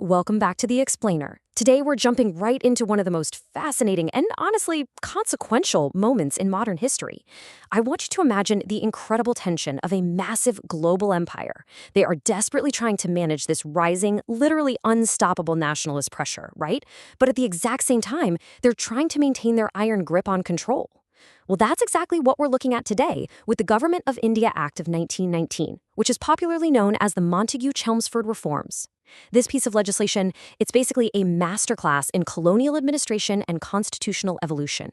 Welcome back to The Explainer. Today we're jumping right into one of the most fascinating and honestly consequential moments in modern history. I want you to imagine the incredible tension of a massive global empire. They are desperately trying to manage this rising, literally unstoppable nationalist pressure, right? But at the exact same time, they're trying to maintain their iron grip on control. Well, that's exactly what we're looking at today with the Government of India Act of 1919, which is popularly known as the Montagu-Chelmsford Reforms. This piece of legislation, it's basically a masterclass in colonial administration and constitutional evolution.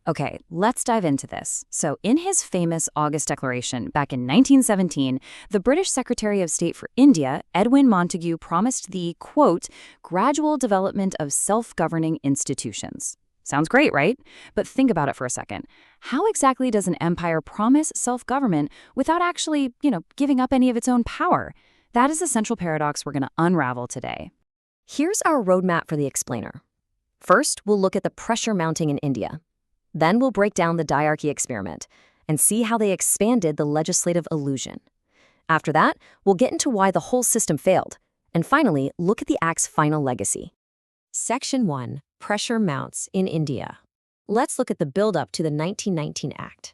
Okay, let's dive into this. So, in his famous August Declaration back in 1917, the British Secretary of State for India, Edwin Montagu, promised the, quote, gradual development of self-governing institutions. Sounds great, right? But think about it for a second. How exactly does an empire promise self-government without actually, giving up any of its own power? That is the central paradox we're going to unravel today. Here's our roadmap for the explainer. First, we'll look at the pressure mounting in India. Then we'll break down the diarchy experiment and see how they expanded the legislative illusion. After that, we'll get into why the whole system failed. And finally, look at the Act's final legacy. Section 1. Pressure mounts in India. Let's look at the build-up to the 1919 Act.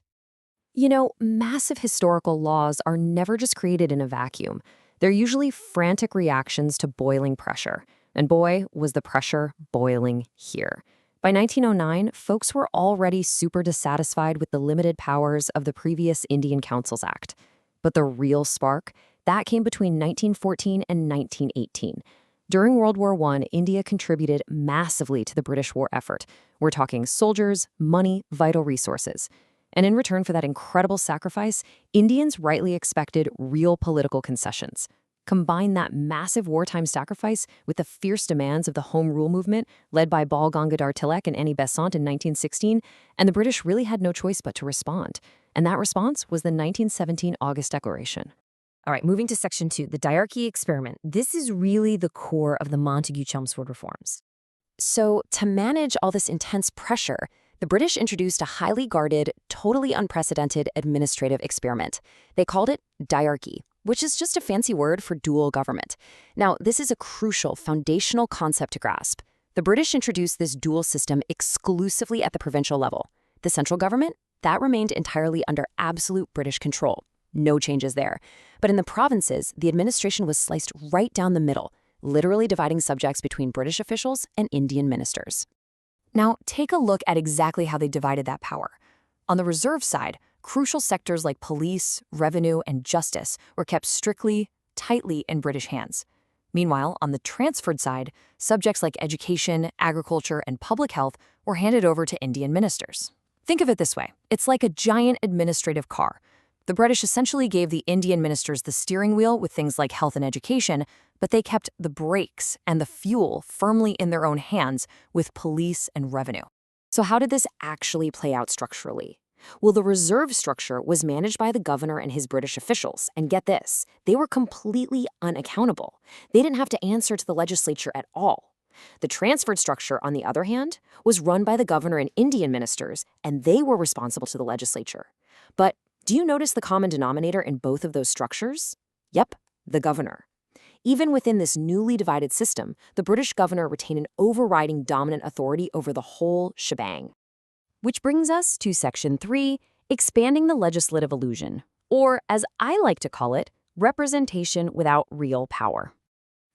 Massive historical laws are never just created in a vacuum. They're usually frantic reactions to boiling pressure. And boy, was the pressure boiling here. By 1909, folks were already super dissatisfied with the limited powers of the previous Indian Councils Act. But the real spark, that came between 1914 and 1918. During World War I, India contributed massively to the British war effort. We're talking soldiers, money, vital resources. And in return for that incredible sacrifice, Indians rightly expected real political concessions. Combine that massive wartime sacrifice with the fierce demands of the Home Rule movement led by Bal Gangadhar Tilak and Annie Besant in 1916, and the British really had no choice but to respond. And that response was the 1917 August Declaration. All right, moving to Section 2, the diarchy experiment. This is really the core of the Montagu-Chelmsford reforms. So to manage all this intense pressure, the British introduced a highly guarded, totally unprecedented administrative experiment. They called it diarchy, which is just a fancy word for dual government. Now, this is a crucial, foundational concept to grasp. The British introduced this dual system exclusively at the provincial level. The central government, that remained entirely under absolute British control. No changes there. But in the provinces, the administration was sliced right down the middle, literally dividing subjects between British officials and Indian ministers. Now, take a look at exactly how they divided that power. On the reserve side, crucial sectors like police, revenue, and justice were kept strictly, tightly in British hands. Meanwhile, on the transferred side, subjects like education, agriculture, and public health were handed over to Indian ministers. Think of it this way. It's like a giant administrative car. The British essentially gave the Indian ministers the steering wheel with things like health and education, but they kept the brakes and the fuel firmly in their own hands with police and revenue. So how did this actually play out structurally? Well, the reserve structure was managed by the governor and his British officials, and get this, they were completely unaccountable. They didn't have to answer to the legislature at all. The transferred structure, on the other hand, was run by the governor and Indian ministers, and they were responsible to the legislature. But do you notice the common denominator in both of those structures? Yep, the governor. Even within this newly divided system, the British governor retained an overriding dominant authority over the whole shebang. Which brings us to Section 3, expanding the legislative illusion, or as I like to call it, representation without real power.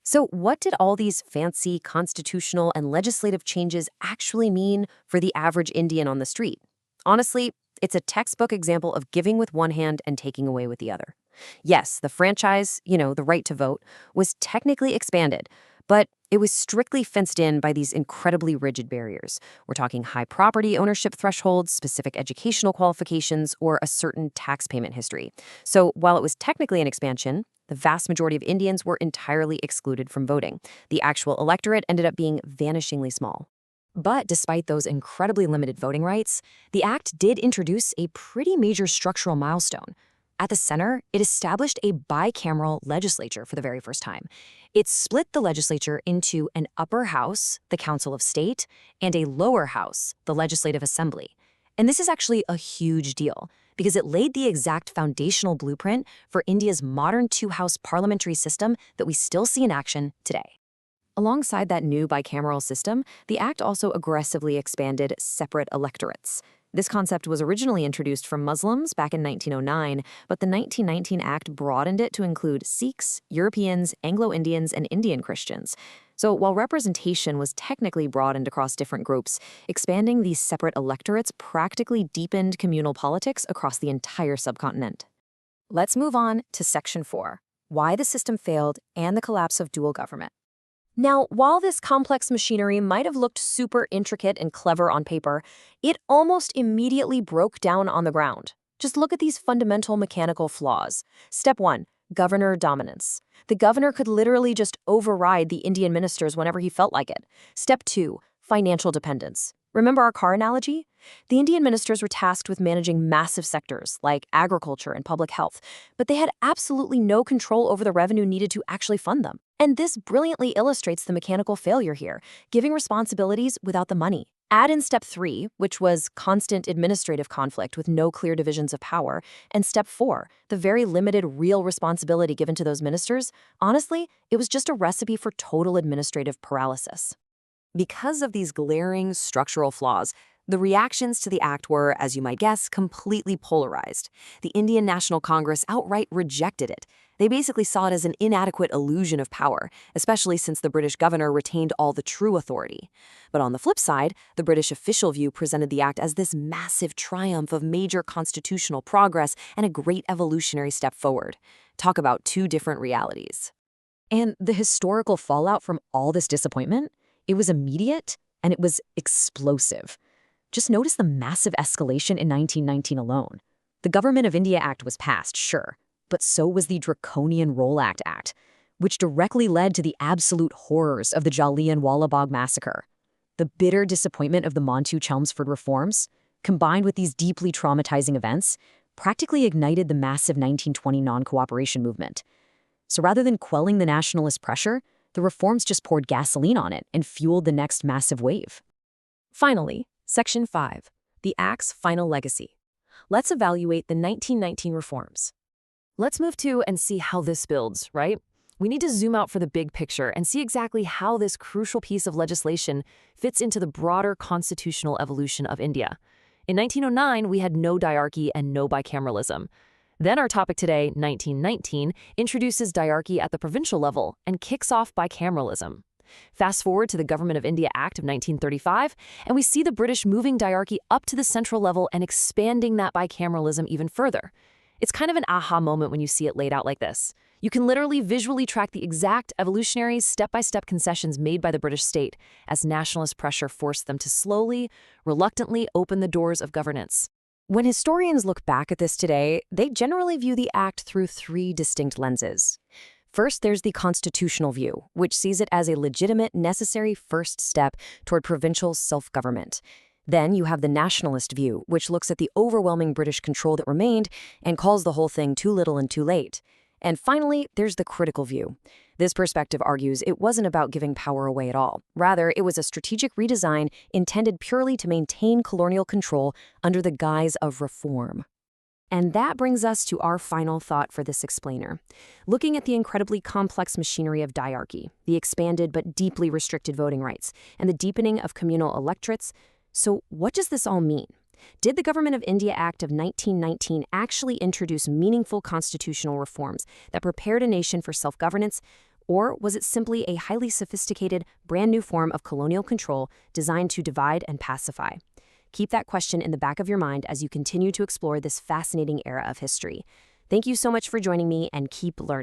So what did all these fancy constitutional and legislative changes actually mean for the average Indian on the street? Honestly, it's a textbook example of giving with one hand and taking away with the other. Yes, the franchise, the right to vote, was technically expanded, but it was strictly fenced in by these incredibly rigid barriers. We're talking high property ownership thresholds, specific educational qualifications, or a certain tax payment history. So while it was technically an expansion, the vast majority of Indians were entirely excluded from voting. The actual electorate ended up being vanishingly small. But despite those incredibly limited voting rights, the Act did introduce a pretty major structural milestone. At the center, it established a bicameral legislature for the very first time. It split the legislature into an upper house, the Council of State, and a lower house, the Legislative Assembly. And this is actually a huge deal because it laid the exact foundational blueprint for India's modern two-house parliamentary system that we still see in action today. Alongside that new bicameral system, the act also aggressively expanded separate electorates. This concept was originally introduced for Muslims back in 1909, but the 1919 Act broadened it to include Sikhs, Europeans, Anglo-Indians, and Indian Christians. So while representation was technically broadened across different groups, expanding these separate electorates practically deepened communal politics across the entire subcontinent. Let's move on to Section 4, Why the System Failed and the Collapse of Dual Government. Now, while this complex machinery might have looked super intricate and clever on paper, it almost immediately broke down on the ground. Just look at these fundamental mechanical flaws. Step 1, governor dominance. The governor could literally just override the Indian ministers whenever he felt like it. Step 2, financial dependence. Remember our car analogy? The Indian ministers were tasked with managing massive sectors like agriculture and public health, but they had absolutely no control over the revenue needed to actually fund them. And this brilliantly illustrates the mechanical failure here, giving responsibilities without the money. Add in Step 3, which was constant administrative conflict with no clear divisions of power, and Step 4, the very limited real responsibility given to those ministers. Honestly, it was just a recipe for total administrative paralysis. Because of these glaring structural flaws, the reactions to the act were, as you might guess, completely polarized. The Indian National Congress outright rejected it. They basically saw it as an inadequate illusion of power, especially since the British governor retained all the true authority. But on the flip side, the British official view presented the act as this massive triumph of major constitutional progress and a great evolutionary step forward. Talk about two different realities. And the historical fallout from all this disappointment? It was immediate and it was explosive. Just notice the massive escalation in 1919 alone. The Government of India Act was passed, sure, but so was the Draconian Rowlatt Act, which directly led to the absolute horrors of the Jallianwala Bagh massacre. The bitter disappointment of the Montu-Chelmsford reforms, combined with these deeply traumatizing events, practically ignited the massive 1920 non-cooperation movement. So rather than quelling the nationalist pressure, the reforms just poured gasoline on it and fueled the next massive wave. Finally, Section 5, the Act's final legacy. Let's evaluate the 1919 reforms. Let's move to and see how this builds, right? We need to zoom out for the big picture and see exactly how this crucial piece of legislation fits into the broader constitutional evolution of India. In 1909, we had no diarchy and no bicameralism. Then our topic today, 1919, introduces diarchy at the provincial level and kicks off bicameralism. Fast forward to the Government of India Act of 1935, and we see the British moving diarchy up to the central level and expanding that bicameralism even further. It's kind of an aha moment when you see it laid out like this. You can literally visually track the exact evolutionary step-by-step concessions made by the British state as nationalist pressure forced them to slowly, reluctantly open the doors of governance. When historians look back at this today, they generally view the act through three distinct lenses. First, there's the constitutional view, which sees it as a legitimate, necessary first step toward provincial self-government. Then you have the nationalist view, which looks at the overwhelming British control that remained and calls the whole thing too little and too late. And finally, there's the critical view. This perspective argues it wasn't about giving power away at all. Rather, it was a strategic redesign intended purely to maintain colonial control under the guise of reform. And that brings us to our final thought for this explainer. Looking at the incredibly complex machinery of diarchy, the expanded but deeply restricted voting rights, and the deepening of communal electorates, so what does this all mean? Did the Government of India Act of 1919 actually introduce meaningful constitutional reforms that prepared a nation for self-governance, or was it simply a highly sophisticated, brand new form of colonial control designed to divide and pacify? Keep that question in the back of your mind as you continue to explore this fascinating era of history. Thank you so much for joining me, and keep learning.